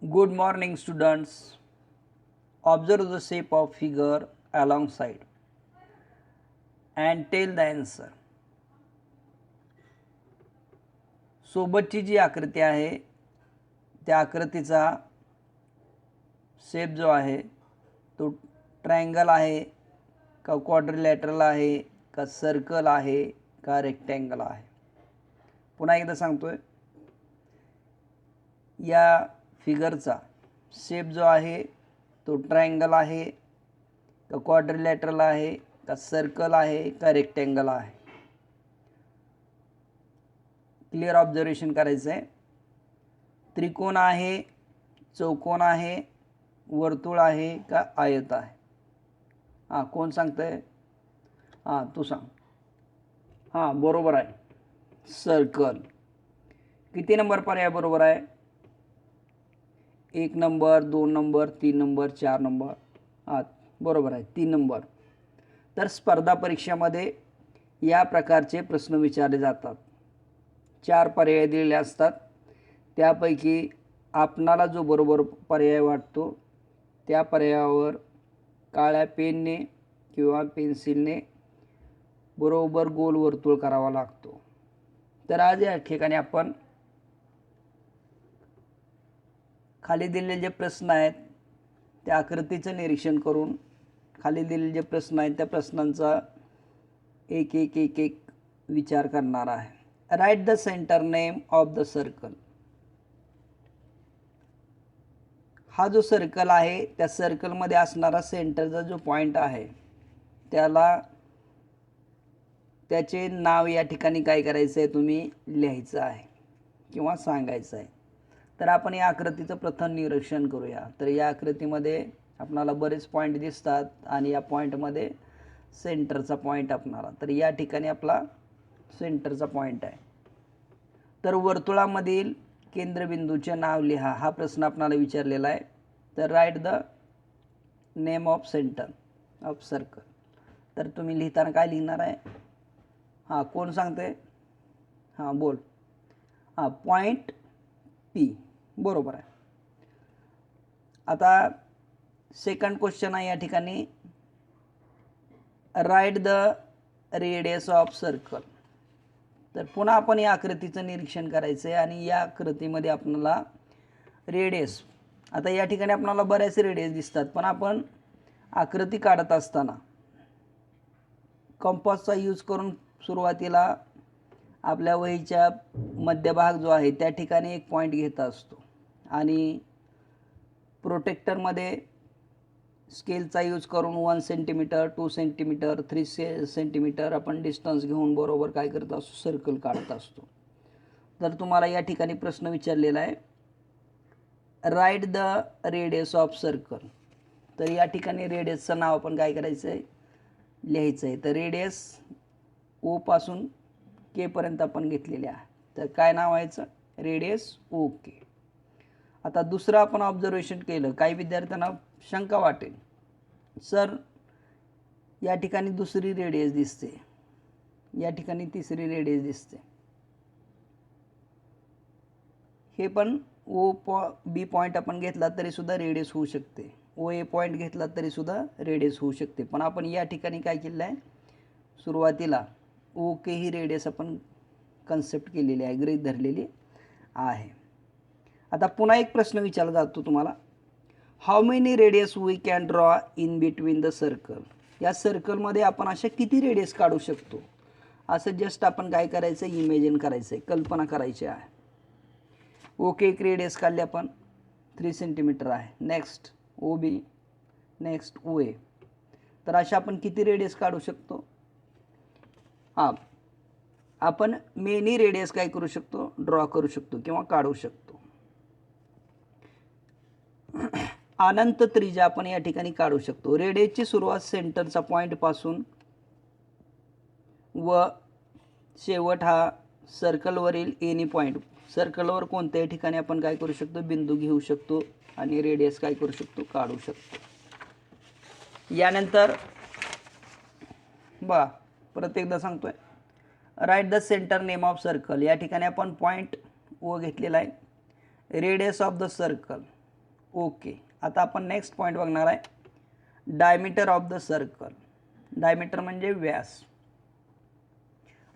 Good morning, students. Observe the shape of figure alongside and tell the answer. सोबतची जी आकृती आहे त्या आकृतीचा शेप जो आहे तो ट्रायंगल आहे का क्वाड्रिलॅटरल आहे का सर्कल आहे का रेक्टँगल आहे. पुन्हा एकदा सांगतोय, या फिगरचा शेप जो आहे तो ट्रायंगल आहे का क्वाड्रिलॅटरल आहे का सर्कल आहे का रेक्टँगल आहे. क्लिअर ऑब्झर्वेशन करायचं आहे. त्रिकोण आहे, चौकोन आहे, वर्तुळ आहे का आयत आहे. हां, कोण सांगतंय? हां, तू सांग. हां, बरोबर आहे, सर्कल. किती नंबर पर्याय बरोबर आहे? 1 नंबर, 2 नंबर, 3 नंबर, 4 नंबर. हां, बरोबर आहे, 3 नंबर. तर स्पर्धा परीक्षामध्ये या प्रकारचे प्रश्न विचारले जातात. 4 पर्याय दिलेले असतात. त्यापैकी आपणाला जो बरोबर पर्याय वाटतो त्या पर्यायावर काळ्या पेनने किंवा पेन्सिलने बरोबर गोल वर्तुळ करावा लागतो. तर आज या ठिकाणी आपण खाली दिलेले जे प्रश्न आहेत त्या आकृतीचं निरीक्षण करून खाली दिलेले जे प्रश्न आहेत त्या प्रश्नांचा एक एक एक एक विचार करणार आहे. Write the centre name of the circle. हा जो सर्कल आहे त्या सर्कलमध्ये असणारा सेंटरचा जो पॉईंट आहे त्याला त्याचे नाव या ठिकाणी काय करायचं आहे, तुम्ही लिहायचं आहे किंवा सांगायचं आहे. तर आपण या आकृतीचं प्रथम निरीक्षण करूया. तर या आकृतीमध्ये आपणाला बरेच पॉईंट दिसतात आणि या पॉईंटमध्ये सेंटरचा पॉईंट आपणाला, तर या ठिकाणी आपला सेंटरचा पॉईंट आहे. तर वर्तुळामधील केंद्रबिंदूचे नाव लिहा हा प्रश्न आपणाला विचारलेला आहे. तर right the name of centre of circle. तर तुम्ही लिहिताना काय लिहिणार आहे? हां, कोण सांगते? हां, बोल. हां, पॉईंट पी. बरोबर आहे. आता सेकंड क्वेश्चन आहे या ठिकाणी, write the radius of circle. तर पुन्हा आपण या आकृतीचं निरीक्षण करायचं आहे आणि या आकृतीमध्ये आपल्याला रेडियस, आता या ठिकाणी आपल्याला बऱ्याच रेडियस दिसतात, पण आपण आकृती काढत असताना कंपासचा यूज करून सुरुवातीला आपल्या वहीच्या मध्यभाग जो आहे त्या ठिकाणी एक पॉईंट घेत असतो आणि प्रोटेक्टरमध्ये स्केलचा यूज करून 1 सेंटीमीटर, 2 सेंटीमीटर, 3 सेंटीमीटर आपण डिस्टन्स घेऊन बरोबर काय करत असतो, सर्कल काढत असतो. तर तुम्हाला या ठिकाणी प्रश्न विचारलेला आहे, write the radius of circle. तर या ठिकाणी रेडियसचं नाव आपण काय करायचं आहे, लिहायचं आहे. तर रेडियस ओ पासून के पर्यंत आपण घेतलेले आहे. तर काय नाव व्हायचं, रेडियस ओ के. आता दुसरं आपण ऑब्झर्वेशन केलं, काही विद्यार्थ्यांना शंका वाटेल, सर या ठिकाणी दुसरी रेडियस दिसते, या ठिकाणी तिसरी रेडियस दिसते. हे पण ओ बी पॉईंट आपण घेतला तरी सुद्धा रेडियस होऊ शकते, ओ ए पॉईंट घेतला तरी सुद्धा रेडियस होऊ शकते. पण आपण या ठिकाणी काय केलेलं आहे, सुरुवातीला ओ के ही रेडियस आपण कन्सेप्ट केलेली आहे, गृहीत धरलेली आहे. आता पुन्हा एक प्रश्न विचारला जातो तुम्हाला, how many radius we can draw in between the circle. या सर्कलमध्ये आपण अशा किती रेडियस काढू शकतो, असं जस्ट आपण काय करायचं, इमेजिन करायचं आहे, कल्पना करायची आहे. ओके, एक रेडियस काढली आपण 3 सेंटीमीटर आहे. नेक्स्ट ओ बी, नेक्स्ट ओ ए. तर अशा आपण किती रेडियस काढू शकतो? हां, आपण मेनी रेडियस काय करू शकतो, ड्रॉ करू शकतो किंवा काढू शकतो. अनंत त्रिज्या आपण या ठिकाणी काढू शकतो. रेडियसची सुरुवात सेंटरचा पॉईंट पासून व शेवट हा सर्कलवरील एनी पॉईंट, सर्कलवर कोणत्याही ठिकाणी आपण काय करू शकतो, बिंदू घेऊ शकतो आणि रेडियस काय करू शकतो, काढू शकतो. यानंतर बघा, परत एकदा सांगतोय, write the centre name of circle. या ठिकाणी आपण पॉईंट ओ घेतलेला आहे. Radius of the circle, okay. आता आपण नेक्स्ट पॉईंट बघणार आहे diameter of the circle. Diameter म्हणजे व्यास.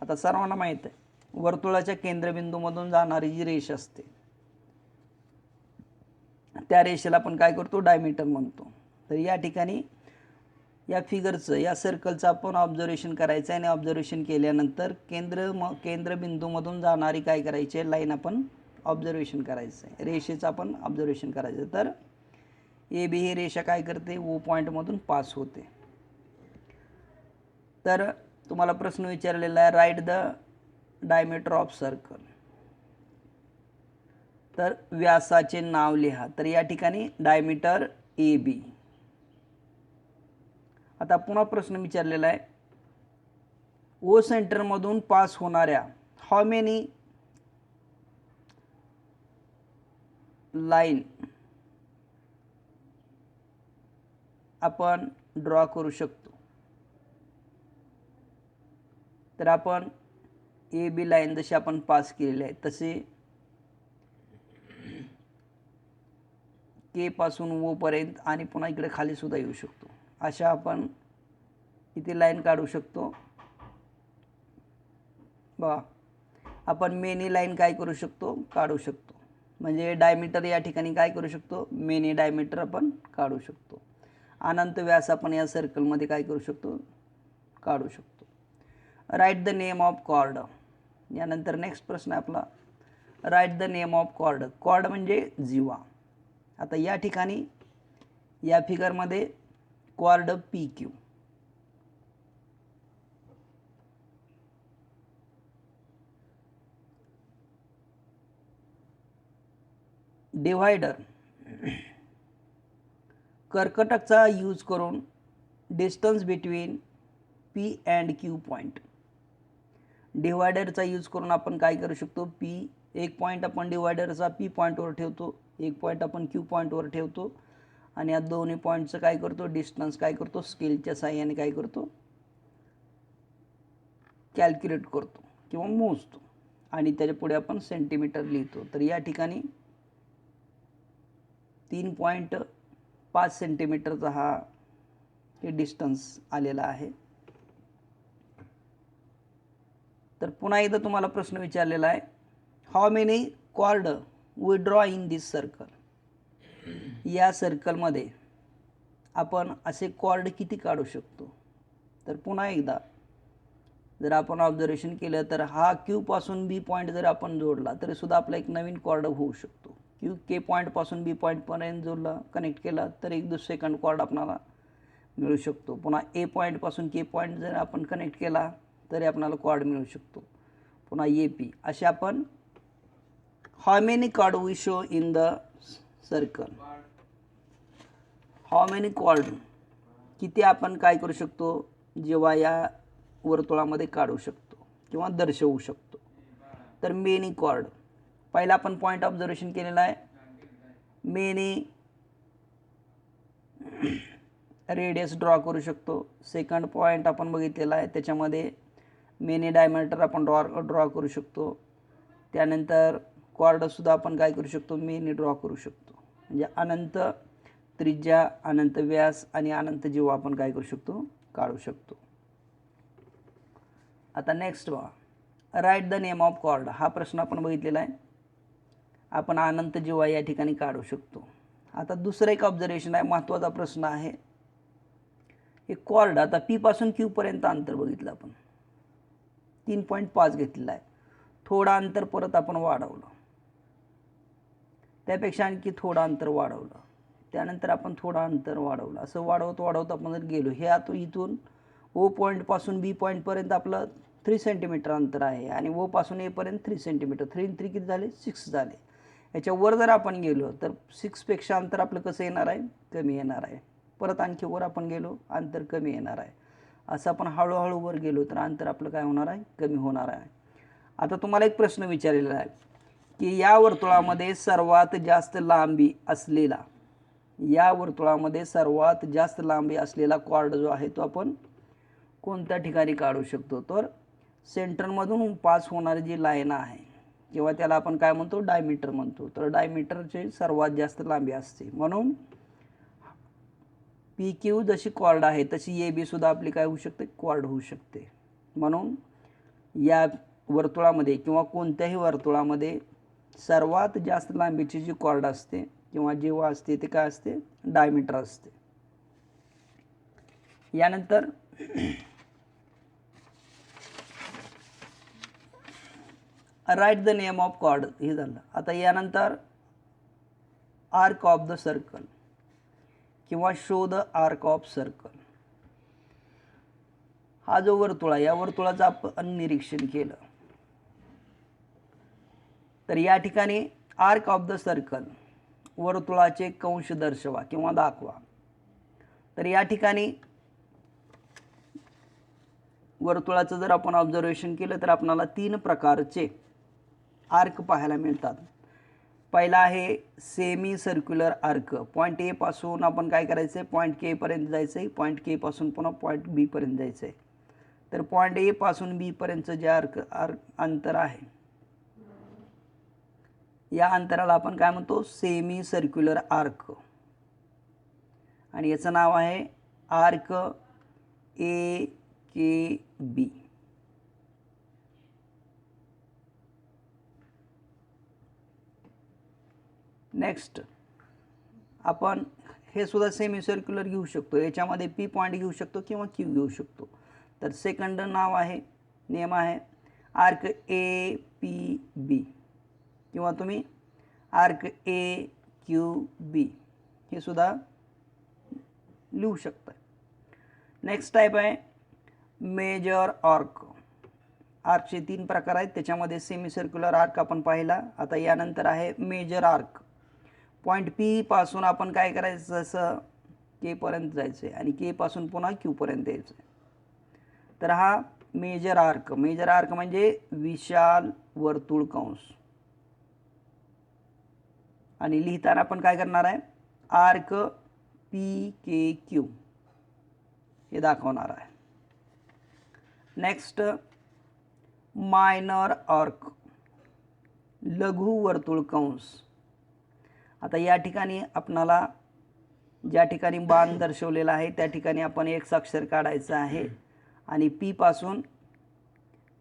आता सर्वांना माहीत आहे वर्तुळाच्या केंद्रबिंदूमधून जाणारी जी रेष असते त्या रेषेला आपण काय करतो, डायमीटर म्हणतो. तर या ठिकाणी या फिगरचं, या सर्कलचं आपण ऑब्झर्वेशन करायचं आहे आणि ऑब्झर्वेशन केल्यानंतर केंद्रबिंदूमधून जाणारी काय करायची आहे, लाईन आपण ऑब्झर्वेशन करायचं आहे, रेषेचं आपण ऑब्झर्वेशन करायचं. तर ए बी ही रेषा काय करते, ओ पॉईंटमधून पास होते. तर तुम्हाला प्रश्न विचारलेला आहे write the diameter of circle. तर व्यासाचे नाव लिहा. तर या ठिकाणी डायमीटर ए बी. आता पुन्हा प्रश्न विचारलेला आहे ओ सेंटरमधून पास होणाऱ्या हाऊ मेनी लाईन आपण ड्रॉ करू शकतो. तर आपण ए बी लाईन जशी आपण पास केलेली आहे तसे के पासून ओ पर्यंत आणि पुन्हा इकडे खाली सुद्धा येऊ शकतो. अशा आपण इथे लाईन काढू शकतो. बघा आपण मेनी लाईन काय करू शकतो, काढू शकतो. म्हणजे डायमीटर या ठिकाणी काय करू शकतो, मेनी डायमीटर आपण काढू शकतो. अनंत व्यास आपण या सर्कलमध्ये काय करू शकतो, काढू शकतो. Write the name of chord. यानंतर नेक्स्ट प्रश्न आहे आपला write the name of chord. Chord म्हणजे जीवा. आता या ठिकाणी या फिगरमध्ये कॉर्ड पी क्यू. डिव्हायडर कर्कटकचा यूज करून distance between P and Q point. डिव्हायडरचा यूज करून आपण काय करू शकतो, पी एक पॉईंट आपण डिव्हायडरचा पी पॉईंटवर ठेवतो, एक पॉईंट आपण क्यू पॉईंटवर ठेवतो आणि या दोन्ही पॉईंटचं काय करतो, डिस्टन्स काय करतो, स्केलच्या साहाय्याने काय करतो, कॅल्क्युलेट करतो किंवा मोजतो आणि त्याच्या पुढे आपण सेंटीमीटर लिहितो. तर या ठिकाणी 3.5 सेंटीमीटरचा हा हे डिस्टन्स आलेला आहे. तर पुन्हा एकदा तुम्हाला प्रश्न विचारलेला आहे how many chord we draw in this circle. या सर्कलमध्ये आपण असे कॉर्ड किती काढू शकतो. तर पुन्हा एकदा जर आपण ऑब्झर्वेशन केलं तर हा क्यू पासून बी पॉईंट जर आपण जोडला तरी सुद्धा आपला एक नवीन कॉर्ड होऊ शकतो. क्यू के पॉईंटपासून बी पॉईंटपर्यंत जोडला, कनेक्ट केला तर एक सेकंड कॉर्ड आपल्याला मिळू शकतो. पुन्हा ए पॉईंटपासून के पॉईंट जर आपण कनेक्ट केला तरी आपल्याला कॉर्ड मिळू शकतो. पुन्हा ए पी. असे आपण how many chord we show in the circle. How many chord किती आपण काय करू शकतो, जेव्हा या वर्तुळामध्ये काढू शकतो किंवा दर्शवू शकतो. तर मेनी कॉर्ड पहिला आपण पॉईंट ऑब्झर्वेशन केलेला आहे. मेनी रेडियस ड्रॉ करू शकतो. सेकंड पॉईंट आपण बघितलेला आहे त्याच्यामध्ये मेनी डायमीटर आपण ड्रॉ करू शकतो. त्यानंतर कॉर्डसुद्धा आपण काय करू शकतो, मेनी ड्रॉ करू शकतो. म्हणजे अनंत त्रिज्या, अनंत व्यास आणि अनंत जीवा आपण काय करू शकतो, काढू शकतो. आता नेक्स्ट बघा write the name of chord. हा प्रश्न आपण बघितलेला आहे. आपण अनंत जीवा या ठिकाणी काढू शकतो. आता दुसरं एक ऑब्झर्वेशन आहे, महत्त्वाचा प्रश्न आहे. हे कॉर्ड आता पी पासून क्यू पर्यंत अंतर बघितलं आपण 3.5 घेतलेला आहे. थोडं अंतर परत आपण वाढवलं, त्यापेक्षा आणखी थोडं अंतर वाढवलं, त्यानंतर आपण थोडं अंतर वाढवलं. असं वाढवत आपण जर गेलो, हे आता इथून ओ पॉईंटपासून बी पॉईंटपर्यंत आपलं 3 सेंटीमीटर अंतर आहे आणि ओ पासून एपर्यंत 3 सेंटीमीटर. 3 3 किती झाले, 6 झाले. याच्यावर जर आपण गेलो तर 6पेक्षा अंतर आपलं कसं येणार आहे, कमी येणार आहे. परत आणखी वर आपण गेलो, अंतर कमी येणार आहे. असं आपण हळूहळू वर गेलो तर अंतर आपलं काय होणार आहे, कमी होणार आहे. आता तुम्हाला एक प्रश्न विचारलेला आहे की या वर्तुळामध्ये सर्वात जास्त लांबी असलेला, या वर्तुळामध्ये सर्वात जास्त लांबी असलेला कॉर्ड जो आहे तो आपण कोणत्या ठिकाणी काढू शकतो. तर सेंटरमधून पास होणारी जी लाईन आहे किंवा त्याला आपण काय म्हणतो, डायमीटर म्हणतो. तर डायमीटरची सर्वात जास्त लांबी असते. म्हणून पी क्यू जशी कॉर्ड आहे तशी ए बी सुद्धा आपली काय होऊ शकते, कॉर्ड होऊ शकते. म्हणून या वर्तुळामध्ये किंवा कोणत्याही वर्तुळामध्ये सर्वात जास्त लांबीची जी कॉर्ड असते किंवा जेव्हा असते ते काय असते, डायमीटर असते. यानंतर write the name of chord हे झालं. आता यानंतर आर्क ऑफ द सर्कल किंवा show the arc of circle. हा जो वर्तुळ आहे या वर्तुळाचं आपण निरीक्षण केलं तर या ठिकाणी आर्क ऑफ द सर्कल, वर्तुळाचे कंश दर्शवा किंवा दाखवा. तर या ठिकाणी वर्तुळाचं जर आपण ऑब्झर्वेशन केलं तर आपल्याला 3 प्रकारचे आर्क पाहायला मिळतात. पहिला आहे semi circular arc. Point A पासून आपण काय करायचं आहे, पॉईंट के पर्यंत जायचं आहे. पॉईंट के पासून पुन्हा पॉईंट बी पर्यंत जायचं आहे. तर पॉईंट ए पासून बी पर्यंतचं जे अंतर आहे या अंतराला आपण काय म्हणतो, सेमी सर्क्युलर आर्क. आणि याचं नाव आहे arc A K B. Next आपण हे सुद्धा सेमी सर्क्युलर घेऊ शकतो. याच्यामध्ये पी पॉईंट घेऊ शकतो किंवा क्यू घेऊ शकतो. तर सेकंड नेम आहे आर्क ए पी बी किंवा तुम्ही आर्क ए क्यू बी हे सुद्धा लिहू शकता. नेक्स्ट टाईप आहे मेजर आर्क. आर्कचे 3 प्रकार आहेत. त्याच्यामध्ये सेमी सर्क्युलर आर्क आपण पाहिला. आता यानंतर आहे मेजर आर्क. पॉईंट पी पासून आपण काय करायचं, जसं के पर्यंत जायचं आहे आणि के पासून पुन्हा क्यू पर्यंत यायचं आहे. तर हा मेजर आर्क. मेजर आर्क म्हणजे विशाल वर्तुळ कंस. आणि लिहिताना आपण काय करणार आहे, आर्क पी के क्यू हे दाखवणार आहे. नेक्स्ट मायनर आर्क, लघु वर्तुळ कंस. आता या ठिकाणी आपणाला ज्या ठिकाणी बाण दर्शवलेला आहे त्या ठिकाणी आपण एक अक्षर काढायचं आहे आणि पी पासून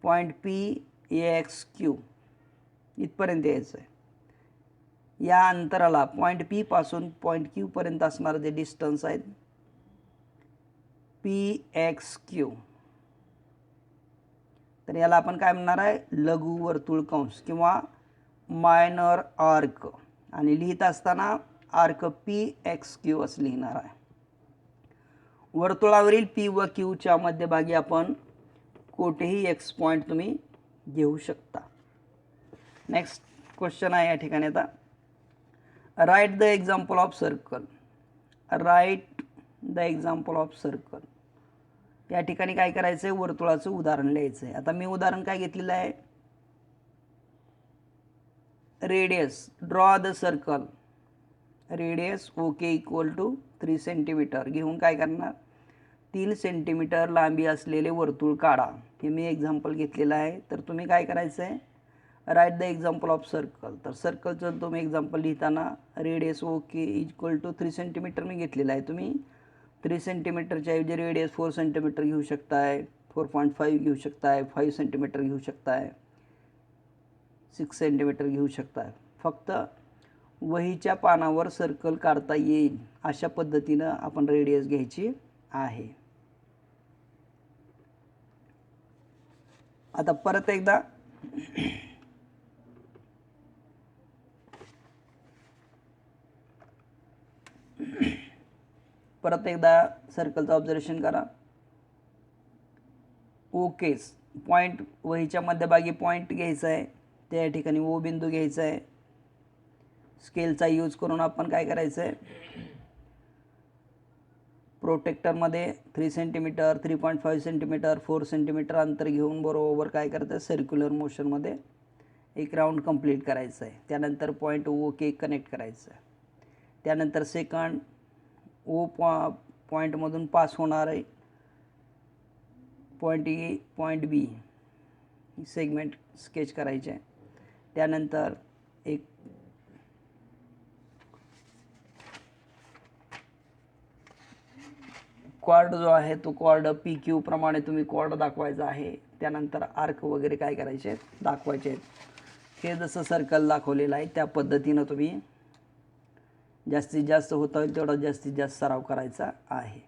पॉईंट पी एक्स क्यू इथपर्यंत यायचं आहे. या अंतराला पॉईंट पी पासून पॉईंट क्यू पर्यंत असणारे जे डिस्टन्स आहेत पी एक्स क्यू, तर याला आपण काय म्हणणार आहे, लघु वर्तुळ कंस किंवा मायनर आर्क. आणि लिहित असताना आर्क पी एक्स क्यू असं लिहिणार आहे. वर्तुळावरील पी व क्यूच्या मध्यभागी आपण कोठेही एक्स पॉईंट तुम्ही घेऊ शकता. नेक्स्ट क्वेश्चन आहे या ठिकाणी आता, right the example of circle. Right the example of circle. या ठिकाणी काय करायचं आहे, वर्तुळाचं उदाहरण लिहायचं आहे. आता मी उदाहरण काय घेतलेलं आहे, radius draw the circle. Radius okay equal to 3 centimetre घेऊन काय करणार, 3 सेंटीमीटर लांबी असलेले वर्तुळ काढा. हे मी एक्झाम्पल घेतलेलं आहे. तर तुम्ही काय करायचं आहे, write the example of circle. तर सर्कलचं तुम्ही एक्झाम्पल लिहिताना radius okay equal to 3 centimetre मी घेतलेलं आहे. तुम्ही 3 सेंटीमीटरच्या ऐवजी रेडियस 4 सेंटीमीटर घेऊ शकताय, 4.5 घेऊ शकताय, 5 सेंटीमीटर घेऊ शकताय, 6 सेंटीमीटर घेऊ शकताय. फक्त वहीच्या पानावर सर्कल काढता येईल अशा पद्धतीनं आपण रेडियस घ्यायची आहे. आता परत एकदा सर्कलचं ऑब्झर्वेशन करा. ओकेच पॉईंट वहीच्या मध्यभागी पॉईंट घ्यायचा आहे, त्या ठिकाणी ओ बिंदू घ्यायचा आहे. स्केलचा यूज करून आपण काय करायचं आहे, प्रोटेक्टरमध्ये 3 सेंटीमीटर, 3.5 सेंटीमीटर, 4 सेंटीमीटर अंतर घेऊन बरोबर काय करायचं आहे, सर्क्युलर मोशनमध्ये एक राऊंड कंप्लीट करायचं आहे. त्यानंतर पॉईंट ओ के कनेक्ट करायचं आहे. त्यानंतर सेकंड ओ पॉईंटमधून पास होणार आहे point A point B segment sketch करायचे आहे. त्यानंतर एक कॉर्ड जो आहे तो कॉर्ड पी क्यू प्रमाणे तुम्ही कॉर्ड दाखवायचा आहे. त्यानंतर आर्क वगैरे काय करायचे दाखवायचे आहेत. हे जसं सर्कल दाखवलेलं आहे त्या पद्धतीनं तुम्ही जास्तीत जास्त होता होईल तेवढा जास्तीत जास्त सराव करायचा आहे.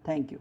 थँक्यू.